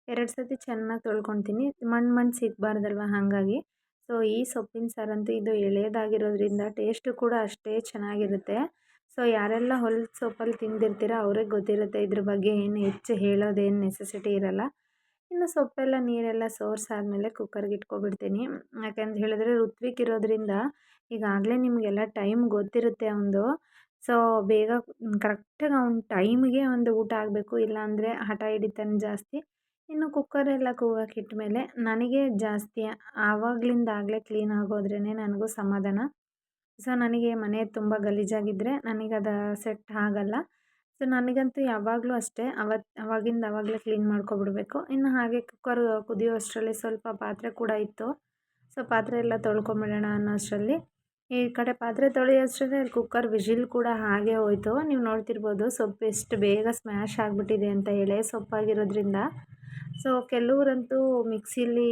2 ಸತಿ ಚೆನ್ನಾಗಿ ತೊಳ್ಕೊತೀನಿ. ಮಣ್ಣು ಸಿಗಬಾರ್ದಲ್ವ, ಹಾಗಾಗಿ. ಸೊ ಈ ಸೊಪ್ಪಿನ ಸಾರಂತೂ ಇದು ಎಳೆಯದಾಗಿರೋದ್ರಿಂದ ಟೇಸ್ಟು ಕೂಡ ಅಷ್ಟೇ ಚೆನ್ನಾಗಿರುತ್ತೆ. ಸೊ ಯಾರೆಲ್ಲ ಹೊಲದ ಸೊಪ್ಪಲ್ಲಿ ತಿಂದಿರ್ತೀರ ಅವ್ರಿಗೆ ಗೊತ್ತಿರುತ್ತೆ ಇದ್ರ ಬಗ್ಗೆ, ಏನು ಹೆಚ್ಚು ಹೇಳೋದೇನು ನೆಸೆಸಿಟಿ ಇರೋಲ್ಲ. ಇನ್ನು ಸೊಪ್ಪೆಲ್ಲ ನೀರೆಲ್ಲ ಸೋರ್ಸಾದ್ಮೇಲೆ ಕುಕ್ಕರ್ಗೆ ಇಟ್ಕೊಬಿಡ್ತೀನಿ. ಯಾಕೆಂತ ಹೇಳಿದ್ರೆ ಋತ್ವಿಕ್ ಇರೋದ್ರಿಂದ ಈಗಾಗಲೇ ನಿಮಗೆಲ್ಲ ಟೈಮ್ ಗೊತ್ತಿರುತ್ತೆ ಅವನದು. ಸೊ ಬೇಗ ಕರೆಕ್ಟಾಗಿ ಅವ್ನ ಟೈಮಿಗೆ ಒಂದು ಊಟ ಆಗಬೇಕು, ಇಲ್ಲಾಂದರೆ ಹಠ ಹಿಡಿತಾನೆ ಜಾಸ್ತಿ. ಇನ್ನು ಕುಕ್ಕರೆಲ್ಲ ಕೂಗಕ್ಕೆ ಇಟ್ಟಮೇಲೆ ನನಗೆ ಜಾಸ್ತಿ ಆವಾಗಲಿಂದಾಗಲೇ ಕ್ಲೀನ್ ಆಗೋದ್ರೇ ನನಗೂ ಸಮಾಧಾನ. ಸೊ ನನಗೆ ಮನೆ ತುಂಬ ಗಲೀಜಾಗಿದ್ದರೆ ನನಗದು ಸೆಟ್ ಆಗಲ್ಲ. ಸೊ ನನಗಂತೂ ಯಾವಾಗಲೂ ಅಷ್ಟೇ ಅವಾಗಿಂದ ಆವಾಗಲೇ ಕ್ಲೀನ್ ಮಾಡ್ಕೊಬಿಡ್ಬೇಕು. ಇನ್ನು ಹಾಗೆ ಕುಕ್ಕರ್ ಕುದಿಯೋ ಸ್ವಲ್ಪ ಪಾತ್ರೆ ಕೂಡ ಇತ್ತು. ಸೊ ಪಾತ್ರೆ ಎಲ್ಲ ತೊಳ್ಕೊಂಬಿಡೋಣ ಅನ್ನೋ ಅಷ್ಟರಲ್ಲಿ ಈ ಕಡೆ ಪಾತ್ರೆ ತೊಳೆಯೋಷ್ಟರಲ್ಲಿ ಕುಕ್ಕರ್ ವಿಜಿಲ್ ಕೂಡ ಹಾಗೆ ಹೋಯಿತು. ನೀವು ನೋಡ್ತಿರ್ಬೋದು ಸೊಪ್ಪು ಎಷ್ಟು ಬೇಗ ಸ್ಮ್ಯಾಶ್ ಆಗಿಬಿಟ್ಟಿದೆ ಅಂತ ಹೇಳಿ ಸೊಪ್ಪಾಗಿರೋದ್ರಿಂದ. ಸೊ ಕೆಲವರಂತೂ ಮಿಕ್ಸಿಲಿ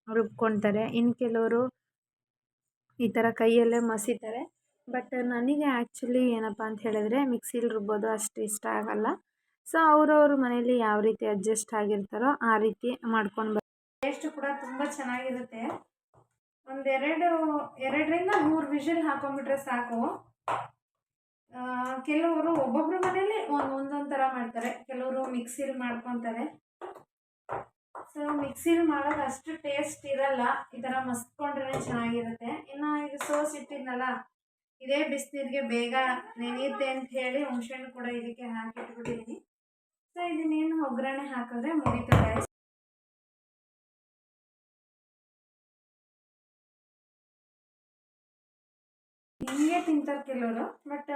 ರುಬ್ಕೊಳ್ತಾರೆ, ಇನ್ನು ಕೆಲವರು ಈ ಥರ ಕೈಯಲ್ಲೇ ಮಸೀತಾರೆ. ಬಟ್ ನನಗೆ ಆ್ಯಕ್ಚುಲಿ ಏನಪ್ಪ ಅಂತ ಹೇಳಿದ್ರೆ ಮಿಕ್ಸಿಲಿ ರುಬ್ಬೋದು ಅಷ್ಟು ಇಷ್ಟ ಆಗಲ್ಲ. ಸೊ ಅವ್ರವ್ರ ಮನೇಲಿ ಯಾವ ರೀತಿ ಅಡ್ಜಸ್ಟ್ ಆಗಿರ್ತಾರೋ ಆ ರೀತಿ ಮಾಡ್ಕೊಂಡು ಟೇಸ್ಟು ಕೂಡ ತುಂಬ ಚೆನ್ನಾಗಿರುತ್ತೆ. ಎರಡರಿಂದ 3 ವಿಷಲ್ ಹಾಕೊಂಡ್ಬಿಟ್ರೆ ಸಾಕು. ಕೆಲವರು ಒಬ್ಬೊಬ್ಬರ ಮನೇಲಿ ಒಂದೊಂದು ಥರ ಮಾಡ್ತಾರೆ. ಕೆಲವರು ಮಿಕ್ಸಿಲಿ ಮಾಡ್ಕೊತಾರೆ. ಸೊ ಮಿಕ್ಸಿಲಿ ಮಾಡೋದು ಅಷ್ಟು ಟೇಸ್ಟ್ ಇರಲ್ಲ, ಈ ಥರ ಮಸ್ಕೊಂಡ್ರೆ ಚೆನ್ನಾಗಿರುತ್ತೆ. ಇನ್ನು ಈಗ ಸೋಸ್ ಇಟ್ಟಿದ್ನಲ್ಲ, ಇದೇ ಬಿಸಿನೀರಿಗೆ ಬೇಗ ನೆನೆಯುತ್ತೆ ಅಂತ ಹೇಳಿ ಹುಣಸೆಹಣ್ಣು ಕೂಡ ಇದಕ್ಕೆ ಹಾಕಿಟ್ಬಿಟ್ಟಿದ್ದೀನಿ. ಸೊ ಇದನ್ನೇನು ಒಗ್ಗರಣೆ ಹಾಕಿದ್ರೆ ಮುಗೀತು ಗೈಸ್. ಹಿಂಗೆ ತಿಂತಾರೆ ಕೆಲವರು, ಬಟ್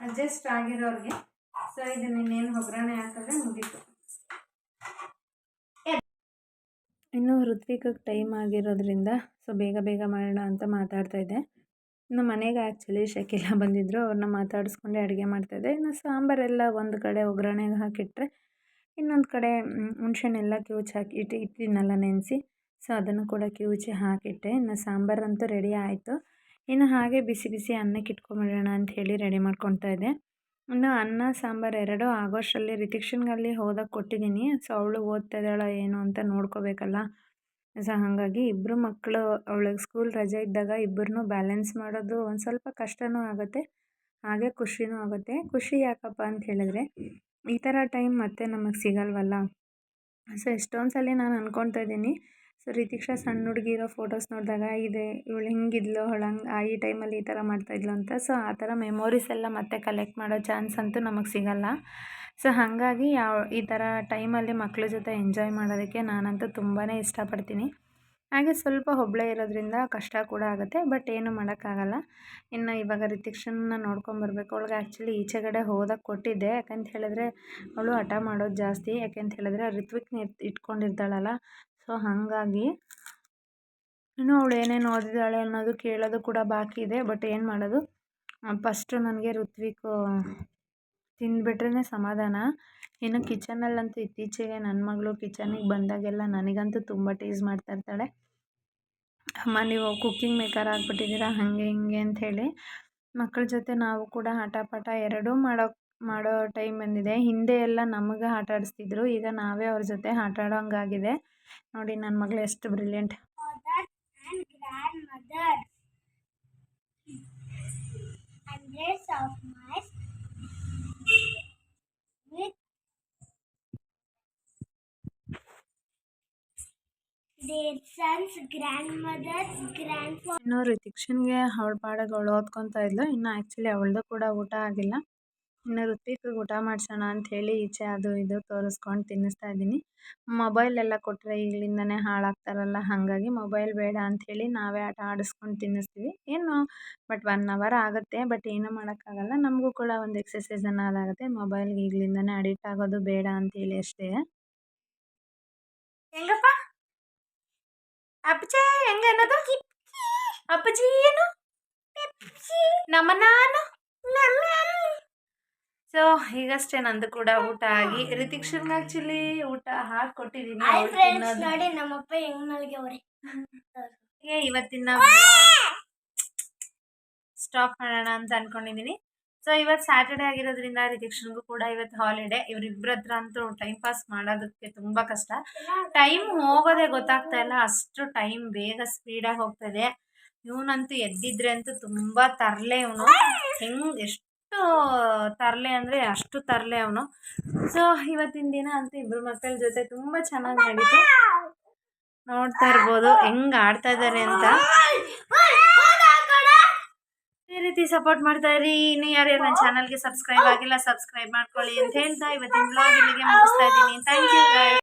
ಅಡ್ಜಸ್ಟ್ ಆಗಿರೋರಿಗೆ. ಸೊ ಇದನ್ನೇನು ಒಗ್ಗರಣೆ ಹಾಕಿದ್ರೆ ಮುಗೀತು. ಇನ್ನು ಋತ್ವಿಕಕ್ಕೆ ಟೈಮ್ ಆಗಿರೋದ್ರಿಂದ ಸೊ ಬೇಗ ಬೇಗ ಮಾಡೋಣ ಅಂತ ಮಾತಾಡ್ತಾಯಿದ್ದೆ. ಇನ್ನು ಮನೆಗೆ ಆ್ಯಕ್ಚುಲಿ ಶಕಿಲ ಬಂದಿದ್ದರು, ಅವ್ರನ್ನ ಮಾತಾಡಿಸ್ಕೊಂಡೆ ಅಡುಗೆ ಮಾಡ್ತಾಯಿದ್ದೆ. ಇನ್ನು ಸಾಂಬಾರೆಲ್ಲ ಒಂದು ಕಡೆ ಒಗ್ಗರಣೆಗೆ ಹಾಕಿಟ್ರೆ ಇನ್ನೊಂದು ಕಡೆ ಹುಣ್ಸೆಹಣ್ಣೆಲ್ಲ ಕಿವುಚಿ ಹಾಕಿ ಇಟ್ಟಿದ್ನಲ್ಲ ನೆನೆಸಿ, ಸೊ ಅದನ್ನು ಕೂಡ ಕಿವುಚಿ ಹಾಕಿಟ್ಟೆ. ಇನ್ನು ಸಾಂಬಾರಂತೂ ರೆಡಿ ಆಯಿತು. ಇನ್ನು ಹಾಗೆ ಬಿಸಿ ಬಿಸಿ ಅನ್ನಕ್ಕೆ ಇಟ್ಕೊಂಬಿಡೋಣ ಅಂತ ಹೇಳಿ ರೆಡಿ ಮಾಡ್ಕೊತಾ ಇದ್ದೆ. ಇನ್ನು ಅನ್ನ ಸಾಂಬಾರು ಎರಡೂ ಆಗೋಷ್ಟರಲ್ಲಿ ರಿತಿಕ್ಷನ್ಗಲ್ಲಿ ಓದಕ್ಕೆ ಕೊಟ್ಟಿದ್ದೀನಿ. ಸೊ ಅವಳು ಓದ್ತಾ ಇದ್ದಾಳೋ ಏನು ಅಂತ ನೋಡ್ಕೋಬೇಕಲ್ಲ. ಸೊ ಹಾಗಾಗಿ ಇಬ್ಬರು ಮಕ್ಕಳು ಅವಳಿಗೆ ಸ್ಕೂಲ್ ರಜೆ ಇದ್ದಾಗ ಇಬ್ಬರನ್ನೂ ಬ್ಯಾಲೆನ್ಸ್ ಮಾಡೋದು ಒಂದು ಸ್ವಲ್ಪ ಕಷ್ಟವೂ ಆಗುತ್ತೆ, ಹಾಗೆ ಖುಷಿನೂ ಆಗುತ್ತೆ. ಖುಷಿ ಯಾಕಪ್ಪ ಅಂತ ಹೇಳಿದ್ರೆ ಈ ಥರ ಟೈಮ್ ಮತ್ತೆ ನಮಗೆ ಸಿಗಲ್ವಲ್ಲ. ಸೊ ಎಷ್ಟೊಂದು ಸಲ ನಾನು ಅಂದ್ಕೊತಾ ಇದ್ದೀನಿ, ಸೊ ರಿತಿಕ್ಷಾ ಸಣ್ಣ ಹುಡುಗಿ ಇರೋ ಫೋಟೋಸ್ ನೋಡಿದಾಗ ಇದೆ ಇವಳು ಹಿಂಗಿದ್ಲು ಹಂಗೆ ಈ ಟೈಮಲ್ಲಿ ಈ ಥರ ಮಾಡ್ತಾಯಿದ್ಲು ಅಂತ. ಸೊ ಆ ಥರ ಮೆಮೊರೀಸ್ ಎಲ್ಲ ಮತ್ತೆ ಕಲೆಕ್ಟ್ ಮಾಡೋ ಚಾನ್ಸ್ ಅಂತೂ ನಮಗೆ ಸಿಗಲ್ಲ. ಸೊ ಹಾಗಾಗಿ ಈ ಥರ ಟೈಮಲ್ಲಿ ಮಕ್ಕಳ ಜೊತೆ ಎಂಜಾಯ್ ಮಾಡೋದಕ್ಕೆ ನಾನಂತೂ ತುಂಬಾ ಇಷ್ಟಪಡ್ತೀನಿ. ಹಾಗೆ ಸ್ವಲ್ಪ ಒಬ್ಬಳೇ ಇರೋದ್ರಿಂದ ಕಷ್ಟ ಕೂಡ ಆಗುತ್ತೆ, ಬಟ್ ಏನು ಮಾಡೋಕ್ಕಾಗಲ್ಲ. ಇನ್ನು ಇವಾಗ ರಿತಿಕ್ಷನ್ನ ನೋಡ್ಕೊಂಬರ್ಬೇಕು. ಅವಳಿಗೆ ಆ್ಯಕ್ಚುಲಿ ಈಚೆಗಡೆ ಓದಕ್ಕೆ ಕೊಟ್ಟಿದ್ದೆ, ಯಾಕಂತ ಹೇಳಿದ್ರೆ ಅವಳು ಹಠ ಮಾಡೋದು ಜಾಸ್ತಿ. ಯಾಕೆಂತ ಹೇಳಿದ್ರೆ ರಿತ್ವಿಕ್ನ ಇಟ್ಕೊಂಡಿರ್ತಾಳಲ್ಲ, ಸೊ ಹಾಗಾಗಿ ಇನ್ನೂ ಅವಳು ಏನೇನು ಓದಿದ್ದಾಳೆ ಅನ್ನೋದು ಕೇಳೋದು ಕೂಡ ಬಾಕಿ ಇದೆ. ಬಟ್ ಏನು ಮಾಡೋದು, ಫಸ್ಟು ನನಗೆ ಋತ್ವಿಕ್ ತಿಂದುಬಿಟ್ರೇ ಸಮಾಧಾನ. ಇನ್ನು ಕಿಚನಲ್ಲಂತೂ ಇತ್ತೀಚೆಗೆ ನನ್ನ ಮಗಳು ಕಿಚನಿಗೆ ಬಂದಾಗೆಲ್ಲ ನನಗಂತೂ ತುಂಬ ಟೀಸ್ ಮಾಡ್ತಾಯಿರ್ತಾಳೆ. ಅಮ್ಮ ನೀವು ಕುಕ್ಕಿಂಗ್ ಮೇಕರ್ ಆಗಿಬಿಟ್ಟಿದ್ದೀರಾ ಹಾಗೆ ಹಿಂಗೆ ಅಂಥೇಳಿ. ಮಕ್ಕಳ ಜೊತೆ ನಾವು ಕೂಡ ಆಟ ಪಾಠ ಎರಡೂ ಮಾಡೋ ಟೈಮ್ ಬಂದಿದೆ. ಹಿಂದೆ ಎಲ್ಲ ನಮಗೆ ಆಟ ಆಡಿಸ್ತಿದ್ರು, ಈಗ ನಾವೇ ಅವ್ರ ಜೊತೆ ಆಟ ಆಡೋಂಗಾಗಿದೆ. ನೋಡಿ ನನ್ನ ಮಗಳು ಎಷ್ಟು ಬ್ರಿಲಿಯಂಟ್. ಇನ್ನು ರಿತಿಕ್ಷನ್ಗೆ ಅವಳ ಪಾಡಿಗೆ ಅವಳು ಓದ್ಕೊತಾ ಇದ್ಲು. ಇನ್ನು ಆ್ಯಕ್ಚುಲಿ ಅವಳದು ಕೂಡ ಊಟ ಆಗಿಲ್ಲ. ಇನ್ನು ಋತ್ವಿಕ್ಗೆ ಊಟ ಮಾಡಿಸೋಣ ಅಂಥೇಳಿ ಈಚೆ ಅದು ಇದು ತೋರಿಸ್ಕೊಂಡು ತಿನ್ನಿಸ್ತಾ ಇದ್ದೀನಿ. ಮೊಬೈಲೆಲ್ಲ ಕೊಟ್ಟರೆ ಈಗಲಿಂದನೇ ಹಾಳಾಗ್ತಾರಲ್ಲ, ಹಾಗಾಗಿ ಮೊಬೈಲ್ ಬೇಡ ಅಂಥೇಳಿ ನಾವೇ ಆಟ ಆಡಿಸ್ಕೊಂಡು ತಿನ್ನಿಸ್ತೀವಿ. ಏನು ಬಟ್ 1 ಅವರ್ ಆಗುತ್ತೆ, ಬಟ್ ಏನೂ ಮಾಡೋಕ್ಕಾಗಲ್ಲ. ನಮಗೂ ಕೂಡ ಒಂದು ಎಕ್ಸಸೈಸ್ ಅನ್ನೋದಾಗುತ್ತೆ. ಮೊಬೈಲ್ಗೆ ಈಗಲಿಂದನೇ ಅಡಿಕ್ಟ್ ಆಗೋದು ಬೇಡ ಅಂಥೇಳಿ ಅಷ್ಟೇ. ಹೆಂಗಪ್ಪ ಅಪ್ಪಚ್ಚಿ ಹೆಂಗೆ ಅನ್ನೋದು? ಅಪ್ಪಚ್ಚಿ ಏನು ನಮ್ಮ ನಾನು. ಸೊ ಈಗಷ್ಟೇ ನಂದು ಕೂಡ ಊಟ ಆಗಿ ರಿತಿಕ್ಷನ್ಗೆ ಆ್ಯಕ್ಚುಲಿ ಊಟ ಹಾಕಿಕೊಟ್ಟಿದ್ದೀನಿ. ನೋಡಿ ನಮ್ಮಪ್ಪ ಹೆಂಗ್ ಮಲಗ್ಯವ್ರೆ. ಇವತ್ತಿನ ಸ್ಟಾಪ್ ಮಾಡೋಣ ಅಂತ ಅನ್ಕೊಂಡಿದ್ದೀನಿ. ಸೊ ಇವತ್ತು ಸ್ಯಾಟರ್ಡೆ ಆಗಿರೋದ್ರಿಂದ ರಿತಿಕ್ಷನ್ಗೂ ಕೂಡ ಇವತ್ತು ಹಾಲಿಡೇ. ಇವರಿಬ್ಬರ ಹತ್ರ ಅಂತೂ ಟೈಮ್ ಪಾಸ್ ಮಾಡೋದಕ್ಕೆ ತುಂಬ ಕಷ್ಟ. ಟೈಮ್ ಹೋಗೋದೇ ಗೊತ್ತಾಗ್ತಾ ಇಲ್ಲ, ಅಷ್ಟು ಟೈಮ್ ಬೇಗ ಸ್ಪೀಡಾಗಿ ಹೋಗ್ತದೆ. ಇವನಂತೂ ಎದ್ದಿದ್ರೆ ಅಂತೂ ತುಂಬ ತರಲೆ. ಇವನು ಎಷ್ಟು ತರಲೆ ಅಂದರೆ ಅಷ್ಟು ತರಲೆ ಅವನು. ಸೊ ಇವತ್ತಿನ ದಿನ ಅಂತೂ ಇಬ್ಬರು ಮಕ್ಕಳ ಜೊತೆ ತುಂಬ ಚೆನ್ನಾಗಿ ನಡೀತು. ನೋಡ್ತಾ ಇರ್ಬೋದು ಹೆಂಗೆ ಆಡ್ತಾ ಇದ್ದಾರೆ ಅಂತ. ಈ ರೀತಿ ಸಪೋರ್ಟ್ ಮಾಡ್ತಾ ಇರಿ. ಇನ್ನು ಯಾರ್ಯಾರು ನನ್ನ ಚಾನಲ್ಗೆ ಸಬ್ಸ್ಕ್ರೈಬ್ ಆಗಿಲ್ಲ ಸಬ್ಸ್ಕ್ರೈಬ್ ಮಾಡ್ಕೊಳ್ಳಿ ಅಂತ ಹೇಳ್ತಾ ಇವತ್ತಿನ ವ್ಲಾಗ್ ಇಲ್ಲಿಗೆ ಮುಗಿಸ್ತಾ ಇದ್ದೀನಿ. Thank you guys.